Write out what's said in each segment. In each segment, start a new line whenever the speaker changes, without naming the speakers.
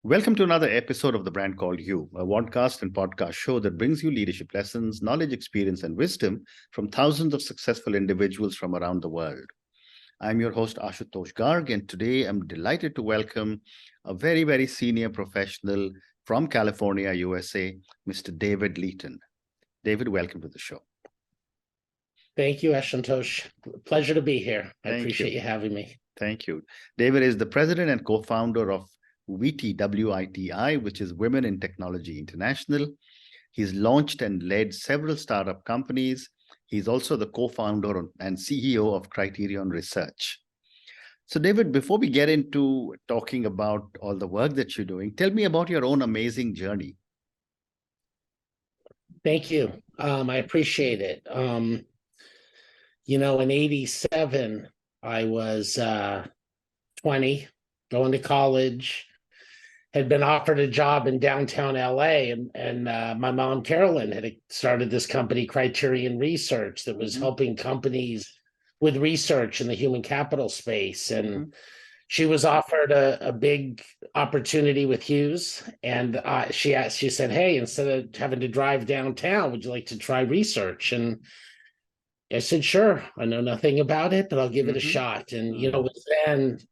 Welcome to another episode of The Brand Called You, a podcast and podcast show that brings you leadership lessons, knowledge, experience, and wisdom from thousands of successful individuals from around the world. I'm your host, Ashutosh Garg, and today I'm delighted to welcome a very, very senior professional from California, USA, Mr. David Leighton. David, welcome to the show.
Thank you, Ashutosh. Pleasure to be here. I appreciate you having me.
Thank you. David is the president and co-founder of WITI, W-I-T-I, which is Women in Technology International. He's launched and led several startup companies. He's also the co-founder and CEO of Criterion Research. So, David, before we get into talking about all the work that you're doing, tell me about your own amazing journey.
Thank you. I appreciate it. In 87, I was 20, going to college, had been offered a job in downtown LA, and my mom, Carolyn, had started this company, Criterion Research, that was helping companies with research in the human capital space. And she was offered a big opportunity with Hughes, and she said, hey, instead of having to drive downtown, would you like to try research? And I said, sure. I know nothing about it, but I'll give it a shot. And,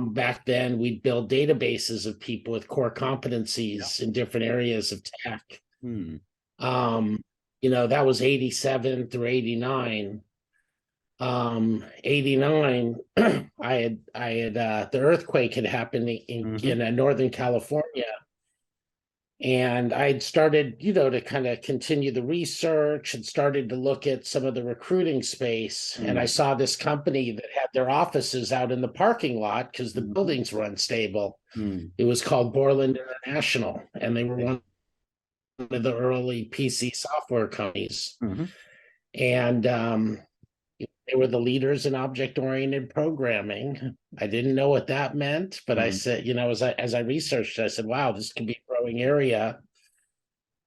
back then we'd build databases of people with core competencies in different areas of tech. That was 87 through 89. 89, I had the earthquake had happened in Northern California. And I'd started, to kind of continue the research and started to look at some of the recruiting space. And I saw this company that had their offices out in the parking lot because the buildings were unstable. It was called Borland International, and they were one of the early PC software companies. And they were the leaders in object-oriented programming. I didn't know what that meant, but I said, as I researched, I said, wow, this could be a growing area.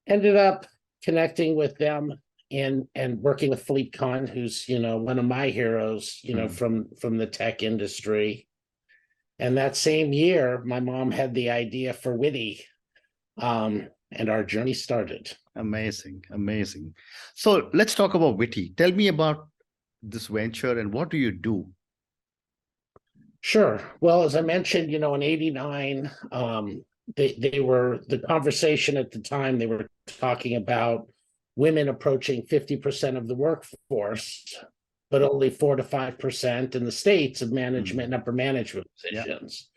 Ended up connecting with them and working with Philippe Kahn, who's, one of my heroes, from the tech industry. And that same year, my mom had the idea for WITI, and our journey started.
Amazing, amazing. So let's talk about WITI. Tell me about this venture and what do you do?
Sure. Well, as I mentioned, in 89, they were, the conversation at the time, they were talking about women approaching 50% of the workforce, but only 4 to 5% in the States of management and upper management positions.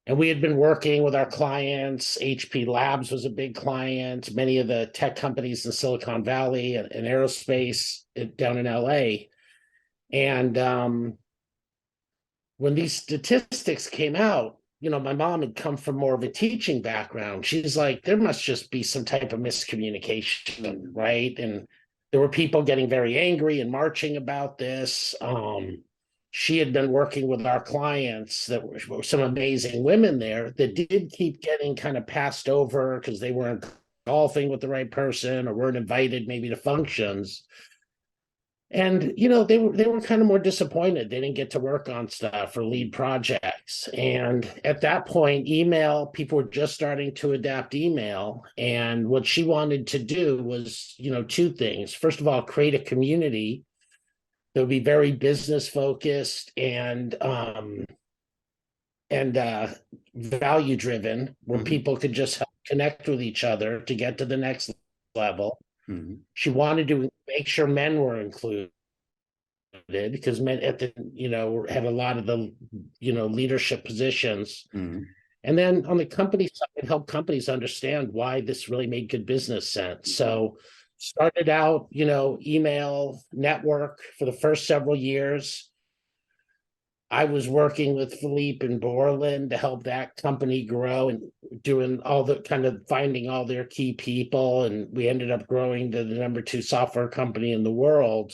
And we had been working with our clients. HP Labs was a big client, many of the tech companies in Silicon Valley and aerospace down in LA. And when these statistics came out, my mom had come from more of a teaching background. She's like, there must just be some type of miscommunication, right? And there were people getting very angry and marching about this. She had been working with our clients that were some amazing women there that did keep getting kind of passed over because they weren't golfing with the right person or weren't invited maybe to functions. And, they were kind of more disappointed. They didn't get to work on stuff or lead projects. And at that point, people were just starting to adapt email. And what she wanted to do was, 2 things. First of all, create a community that would be very business focused and value driven, where people could just help connect with each other to get to the next level. She wanted to make sure men were included because men had a lot of the leadership positions. And then on the company side, help companies understand why this really made good business sense. So started out email network for the first several years. I was working with Philippe and Borland to help that company grow and doing all the kind of finding all their key people. And we ended up growing to the number 2 software company in the world.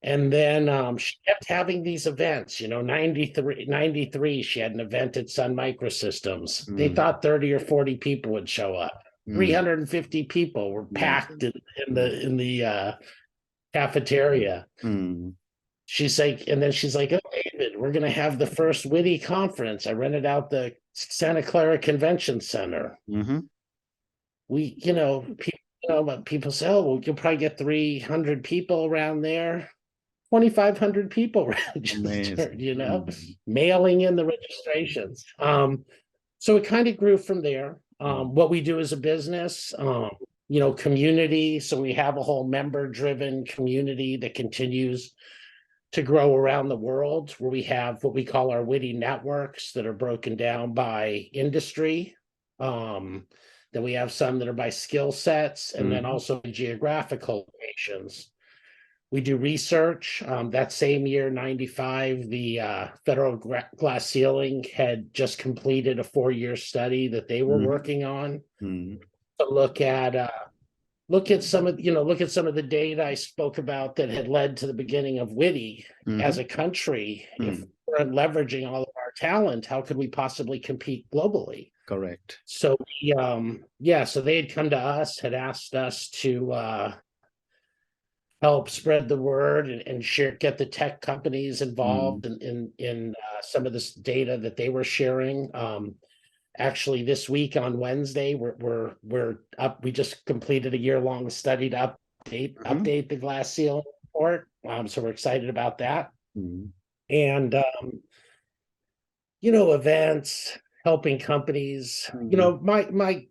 And then she kept having these events, 93, she had an event at Sun Microsystems. They thought 30 or 40 people would show up. 350 people were packed in the cafeteria. she's like, and then she's like, oh, David, we're going to have the first WITI conference. I rented out the Santa Clara Convention Center.
Mm-hmm.
We, but people say, oh, well, you'll probably get 300 people around there. 2,500 people registered,
Amazing.
mailing in the registrations. So it kind of grew from there. What we do as a business, community. So we have a whole member-driven community that continues to grow around the world, where we have what we call our WITI networks that are broken down by industry. Then we have some that are by skill sets, and then also geographical locations. We do research. That same year, 95, the federal glass ceiling had just completed a 4-year study that they were working on to look at some of the data I spoke about that had led to the beginning of WITI as a country. If we're leveraging all of our talent, how could we possibly compete globally?
Correct.
So so they had come to us, had asked us to help spread the word and get the tech companies involved in some of this data that they were sharing. Actually, this week on Wednesday, we're up. We just completed a year-long study to update the glass ceiling report. So we're excited about that. And events, helping companies. My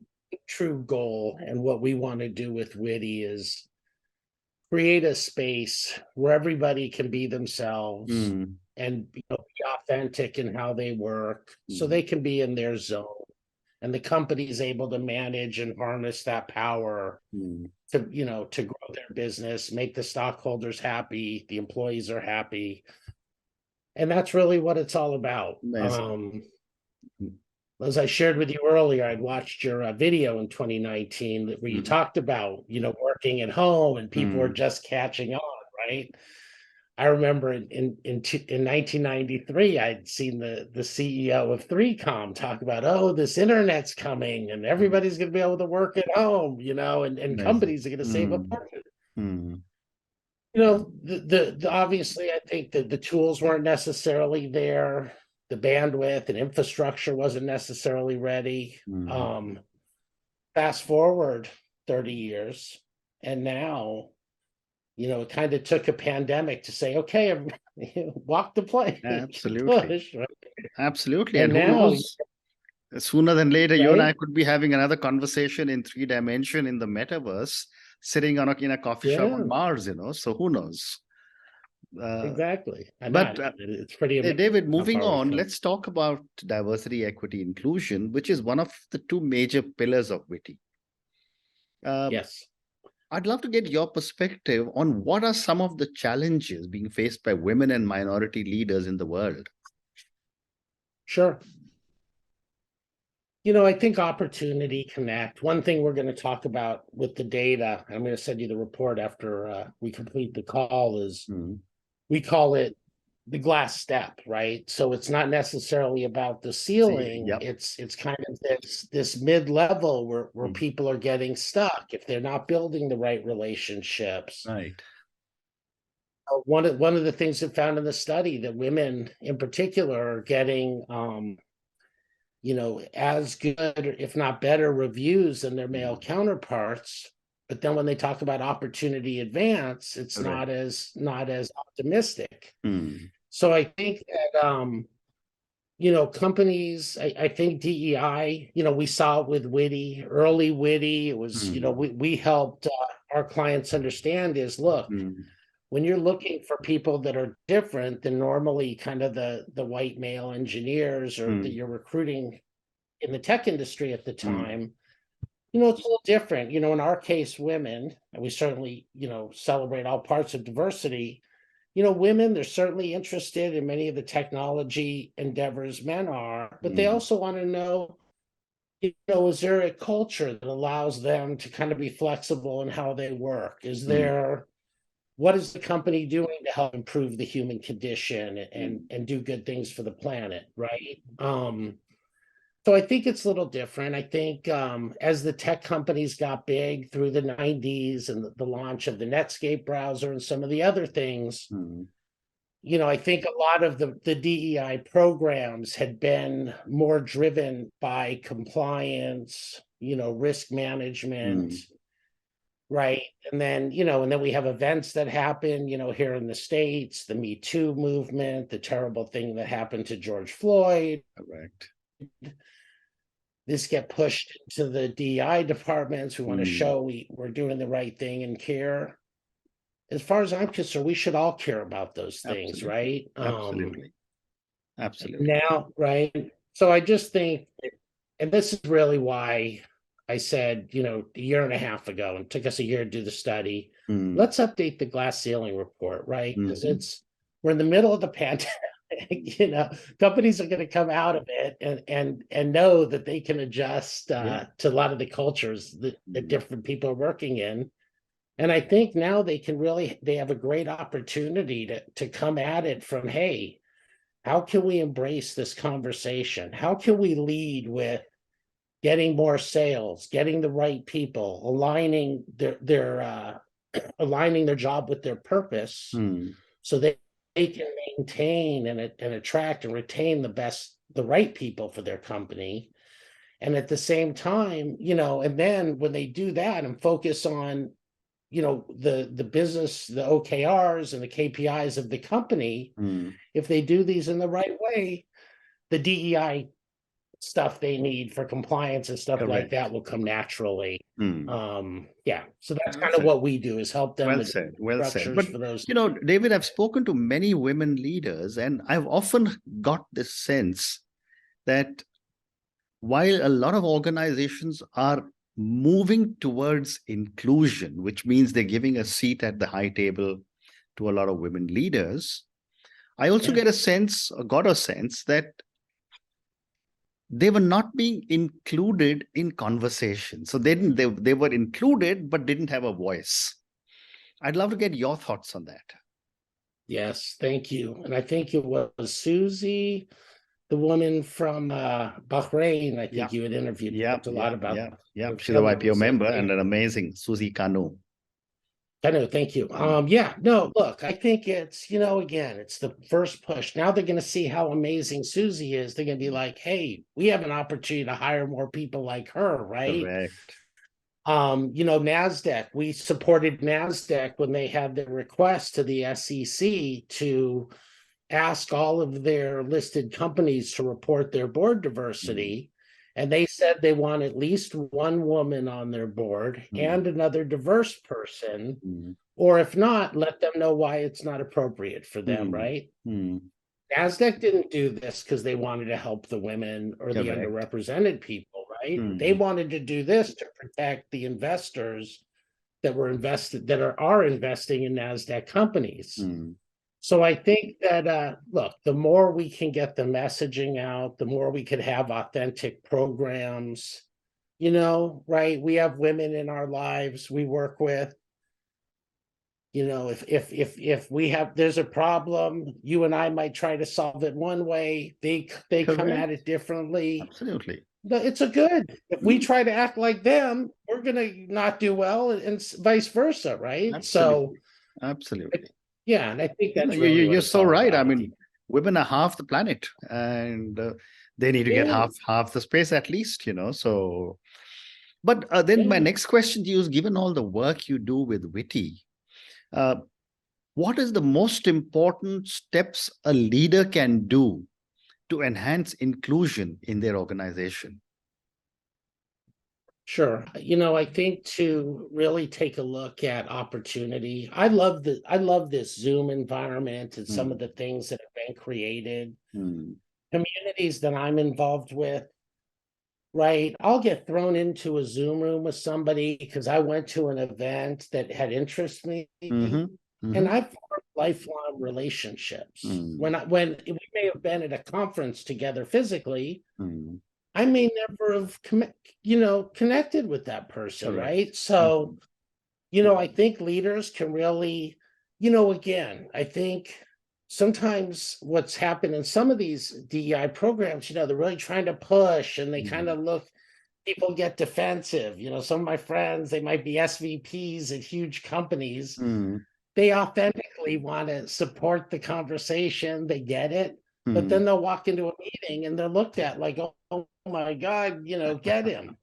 true goal and what we want to do with WITI is create a space where everybody can be themselves and be authentic in how they work, so they can be in their zone, and the company is able to manage and harness that power to grow their business, make the stockholders happy, the employees are happy, and that's really what it's all about. As I shared with you earlier, I'd watched your video in 2019 where you talked about, working at home and people were just catching on, right? I remember in 1993, I'd seen the CEO of 3Com talk about, oh, this internet's coming and everybody's going to be able to work at home, and companies are going to save a fortune. Obviously, I think that the tools weren't necessarily there. The bandwidth and infrastructure wasn't necessarily ready. Fast forward 30 years, and now, it kind of took a pandemic to say, okay, walk the plank.
Absolutely.
Push, right?
Absolutely.
And
who
now,
knows, sooner than later, you and
right?
I could be having another conversation in 3 dimension in the metaverse, sitting in a coffee shop on Mars, So who knows?
Exactly.
But
it's pretty amazing.
David, moving on, let's talk about diversity, equity, inclusion, which is one of the 2 major pillars of WITI.
Yes.
I'd love to get your perspective on what are some of the challenges being faced by women and minority leaders in the world.
Sure. I think opportunity connect. One thing we're going to talk about with the data, I'm going to send you the report after we complete the call, is we call it the glass step, right? So it's not necessarily about the ceiling. It's kind of this mid-level where people are getting stuck if they're not building the right relationships.
Right.
One of the things that found in the study that women in particular are getting as good, if not better, reviews than their male counterparts. But then when they talk about opportunity advance, it's not as optimistic. So I think that companies, I think DEI, we saw it with WITI, early WITI. It was, we helped our clients understand is, look, when you're looking for people that are different than normally kind of the white male engineers or that you're recruiting in the tech industry at the time, it's a little different. In our case, women, and we certainly, celebrate all parts of diversity. Women, they're certainly interested in many of the technology endeavors men are, but they also want to know, is there a culture that allows them to kind of be flexible in how they work? Is there, what is the company doing to help improve the human condition and do good things for the planet, right? So I think it's a little different. I think as the tech companies got big through the 90s and the launch of the Netscape browser and some of the other things, I think a lot of the DEI programs had been more driven by compliance, risk management, right? And then, we have events that happen, here in the States, the Me Too movement, the terrible thing that happened to George Floyd.
Correct.
This get pushed to the DEI departments who want to show we're doing the right thing and care. As far as I'm concerned, we should all care about those things, right?
Absolutely.
Now, right? So I just think, and this is really why I said, a year and a half ago, and it took us a year to do the study. Let's update the glass ceiling report, right? Because we're in the middle of the pandemic. Companies are going to come out of it and know that they can adjust to a lot of the cultures that different people are working in. And I think now they have a great opportunity to come at it from, hey, how can we embrace this conversation? How can we lead with getting more sales, getting the right people, aligning their aligning their job with their purpose, so they can maintain and attract and retain the right people for their company. And at the same time, and then when they do that and focus on, the business, the OKRs and the KPIs of the company, if they do these in the right way, the DEI stuff they need for compliance and stuff like that will come naturally. So that's kind of what we do, is help them with structures
But
for those.
David, I've spoken to many women leaders, and I've often got this sense that while a lot of organizations are moving towards inclusion, which means they're giving a seat at the high table to a lot of women leaders, I also got a sense that they were not being included in conversation. So they were included, but didn't have a voice. I'd love to get your thoughts on that.
Yes, thank you. And I think it was Susie, the woman from Bahrain, I think you had interviewed. Talked a lot about.
She's a YPO member and an amazing Susie Kanu.
Kanu, thank you. No, look, I think it's, again, it's the first push. Now they're going to see how amazing Susie is. They're going to be like, hey, we have an opportunity to hire more people like her, right?
Correct.
NASDAQ, we supported NASDAQ when they had the request to the SEC to ask all of their listed companies to report their board diversity. And they said they want at least one woman on their board and another diverse person, or if not, let them know why it's not appropriate for them, right? NASDAQ didn't do this because they wanted to help the women or the underrepresented people, right? They wanted to do this to protect the investors that are investing in NASDAQ companies. So I think that, look, the more we can get the messaging out, the more we could have authentic programs, right? We have women in our lives we work with. If there's a problem, you and I might try to solve it one way. They come at it differently.
Absolutely.
It's a good. If we try to act like them, we're going to not do well, and vice versa, right?
Absolutely. Absolutely.
Yeah, and I think that's
you're so right. I mean, women are half the planet, and they need to get half the space at least, So, but then my next question to you is: given all the work you do with WITI, what is the most important steps a leader can do to enhance inclusion in their organization?
Sure. I think to really take a look at opportunity. I love this Zoom environment and some of the things that have been created. Communities that I'm involved with, right? I'll get thrown into a Zoom room with somebody because I went to an event that had interested me. And I've formed lifelong relationships. When we may have been at a conference together physically, I may never have connected with that person, right? So, I think leaders can really, again, I think sometimes what's happened in some of these DEI programs, they're really trying to push and they kind of people get defensive. Some of my friends, they might be SVPs at huge companies. they authentically want to support the conversation. They get it. But then they'll walk into a meeting and they're looked at like, oh my God, get him.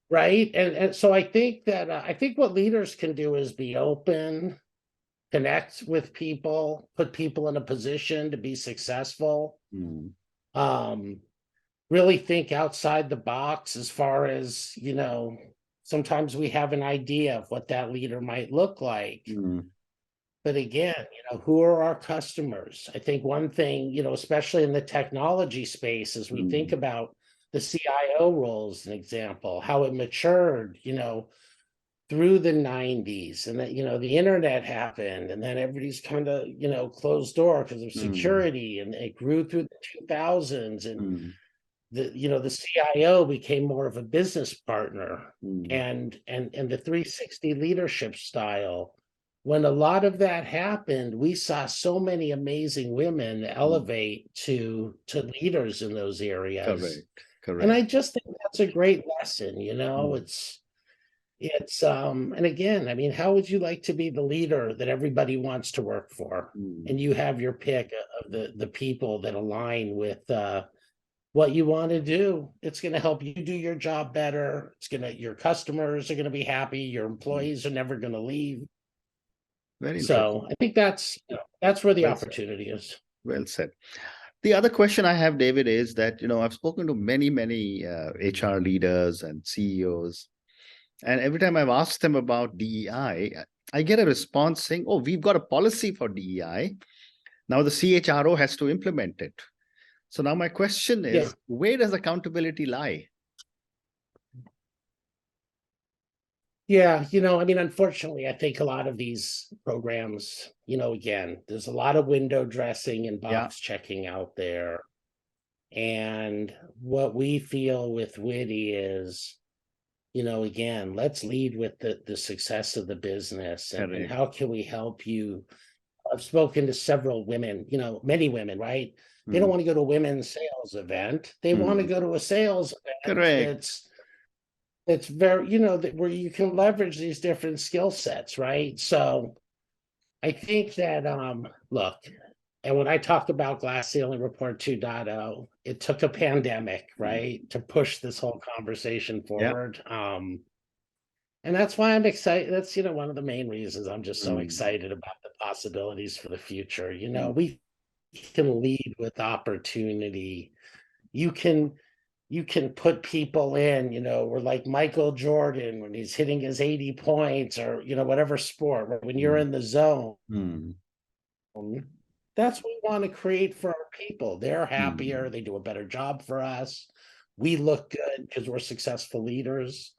Right. And so I think that I think what leaders can do is be open, connect with people, put people in a position to be successful. Really think outside the box as far as, sometimes we have an idea of what that leader might look like. But again, who are our customers? I think one thing, especially in the technology space, as we think about the CIO role as an example, how it matured, through the 90s, and that, the internet happened, and then everybody's kind of, closed door because of security, and it grew through the 2000s, and the CIO became more of a business partner, and the 360 leadership style. When a lot of that happened, we saw so many amazing women elevate to leaders in those areas.
Correct.
And I just think that's a great lesson, it's and again, I mean, how would you like to be the leader that everybody wants to work for? And you have your pick of the people that align with what you want to do. It's going to help you do your job better. Your customers are going to be happy. Your employees are never going to leave. So I think that's where the opportunity is.
Well said. The other question I have, David, is that, I've spoken to many HR leaders and CEOs, and every time I've asked them about DEI, I get a response saying, oh, we've got a policy for DEI. Now the CHRO has to implement it. So now my question is, where does accountability lie?
Yeah, I mean, unfortunately, I think a lot of these programs, again, there's a lot of window dressing and box checking out there. And what we feel with WITI is, again, let's lead with the success of the business, and how can we help you? I've spoken to several women, many women, right? They don't want to go to a women's sales event. They want to go to a sales event it's very, where you can leverage these different skill sets, right? So I think that, look, and when I talk about Glass Ceiling Report 2.0, it took a pandemic, right, to push this whole conversation forward. And that's why I'm excited. That's, one of the main reasons I'm just so excited about the possibilities for the future. We can lead with opportunity. You can put people in, we're like Michael Jordan when he's hitting his 80 points, or, whatever sport, when you're in the zone. That's what we want to create for our people. They're happier. They do a better job for us. We look good because we're successful leaders.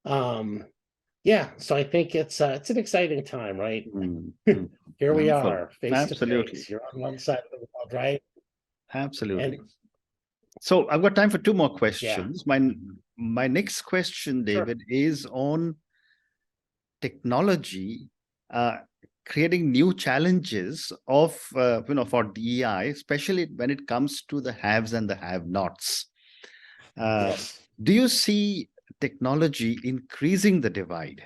So I think it's an exciting time, right? Here we are, face to face. You're on one side of the world, right?
Absolutely. So I've got time for two more questions. My next question, David, is on technology creating new challenges of for DEI, especially when it comes to the haves and the have-nots. Do you see technology increasing the divide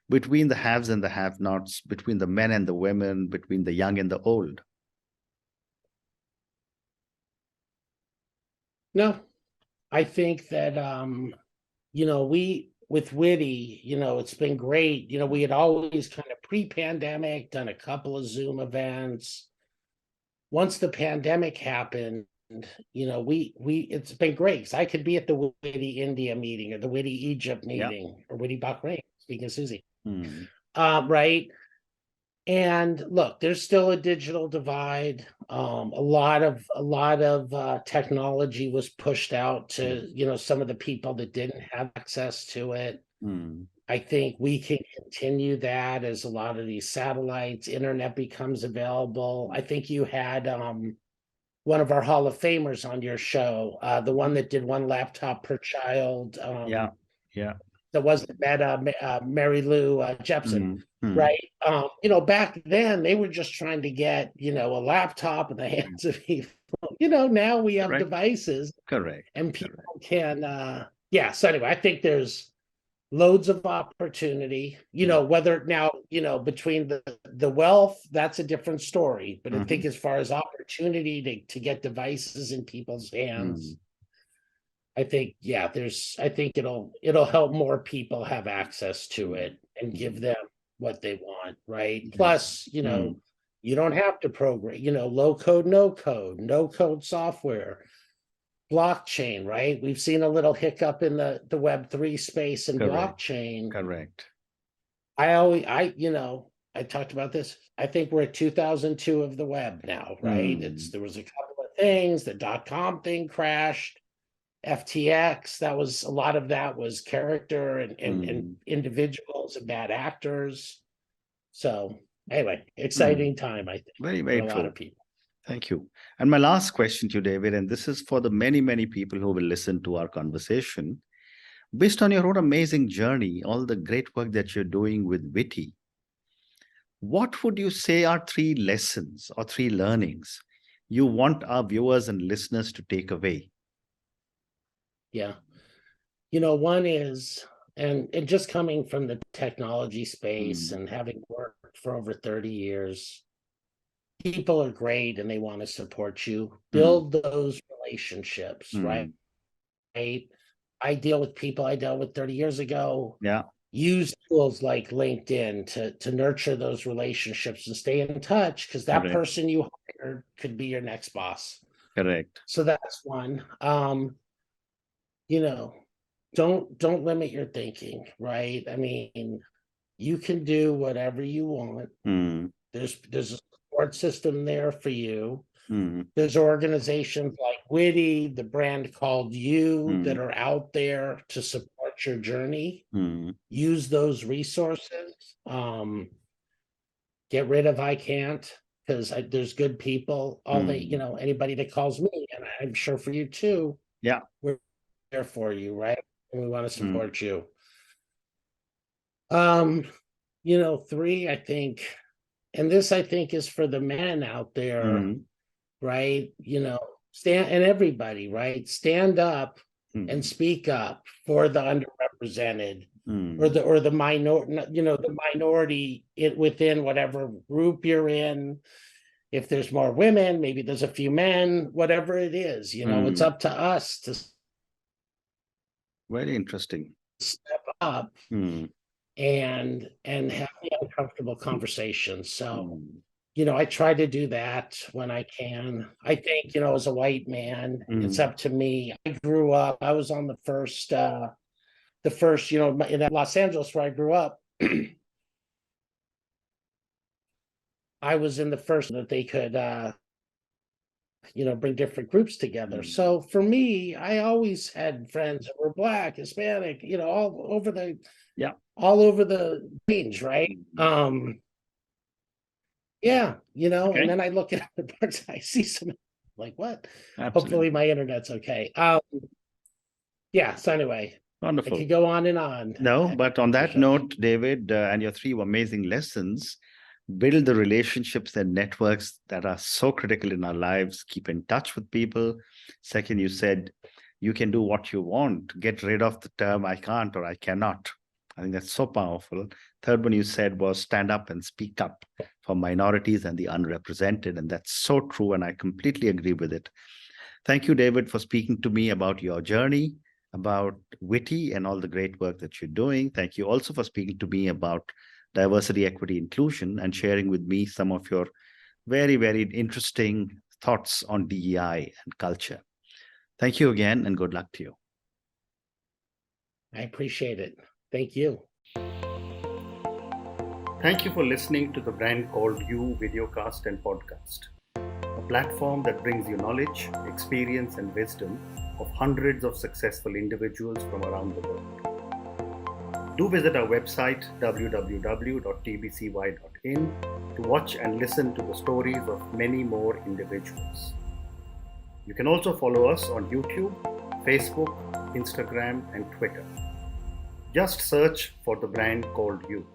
between the haves and the have-nots, between the men and the women, between the young and the old?
No, I think that, we, with WITI, it's been great. We had always kind of pre-pandemic done a couple of Zoom events. Once the pandemic happened, it's been great, because I could be at the WITI India meeting, or the WITI Egypt meeting, or WITI Bahrain, speaking of Susie. Right. And look, there's still a digital divide. A lot of technology was pushed out to, some of the people that didn't have access to it. I think we can continue that as a lot of these satellites, internet becomes available. I think you had one of our Hall of Famers on your show, the one that did one laptop per child. That wasn't Mary Lou Jepson. Right. Back then they were just trying to get, a laptop in the hands of people. Now we have devices.
Correct.
And people can, so anyway, I think there's loads of opportunity, whether now, between the wealth, that's a different story. But I think as far as opportunity to get devices in people's hands, I think, I think it'll help more people have access to it and give them what they want, right? Plus, you don't have to program, low code, no code software, blockchain, right? We've seen a little hiccup in the Web3 space and blockchain.
Correct.
I talked about this. I think we're at 2002 of the web now, right? There was a couple of things, the .com thing crashed, FTX, a lot of that was character and individuals and bad actors. So anyway, exciting time, I think,
very, very
for a
true.
lot of people.
Thank you. And my last question to you, David, and this is for the many, many people who will listen to our conversation. Based on your own amazing journey, all the great work that you're doing with WITI, what would you say are 3 lessons or 3 learnings you want our viewers and listeners to take away?
Yeah. One is, and just coming from the technology space and having worked for over 30 years, people are great and they want to support you. Build those relationships, right? I deal with people I dealt with 30 years ago.
Yeah.
Use tools like LinkedIn to nurture those relationships and stay in touch, because that person you hired could be your next boss.
Correct.
So that's one. Don't limit your thinking, right? I mean, you can do whatever you want. There's a support system there for you. There's organizations like WITI, the brand called You, that are out there to support your journey. Use those resources. Get rid of I can't, because there's good people. Anybody that calls me, and I'm sure for you too.
Yeah.
We're there for you, right? And we want to support you. 3, I think, and this I think is for the men out there, right? And everybody, right? Stand up and speak up for the underrepresented, or the minority within whatever group you're in. If there's more women, maybe there's a few men, whatever it is, it's up to us to
very interesting.
Step up and have the uncomfortable conversations. So, I try to do that when I can. I think, as a white man, it's up to me. I grew up, I was on the first, in Los Angeles where I grew up, I was in the first that they could, bring different groups together. So for me, I always had friends that were Black, Hispanic, all over the range, right? And then I look at the parts, I see some, like, what?
Absolutely.
Hopefully my internet's okay. So anyway,
wonderful.
I could go on and on.
No, but on that note, David, and your 3 amazing lessons: build the relationships and networks that are so critical in our lives. Keep in touch with people. Second, you said you can do what you want. Get rid of the term I can't or I cannot. I think that's so powerful. Third one you said was stand up and speak up for minorities and the unrepresented. And that's so true. And I completely agree with it. Thank you, David, for speaking to me about your journey, about WITI and all the great work that you're doing. Thank you also for speaking to me about diversity, equity, inclusion, and sharing with me some of your very, very interesting thoughts on DEI and culture. Thank you again, and good luck to you.
I appreciate it. Thank you.
Thank you for listening to the Brand Called You videocast and podcast, a platform that brings you knowledge, experience, and wisdom of hundreds of successful individuals from around the world. Do visit our website, www.tbcy.in, to watch and listen to the stories of many more individuals. You can also follow us on YouTube, Facebook, Instagram, and Twitter. Just search for the Brand Called You.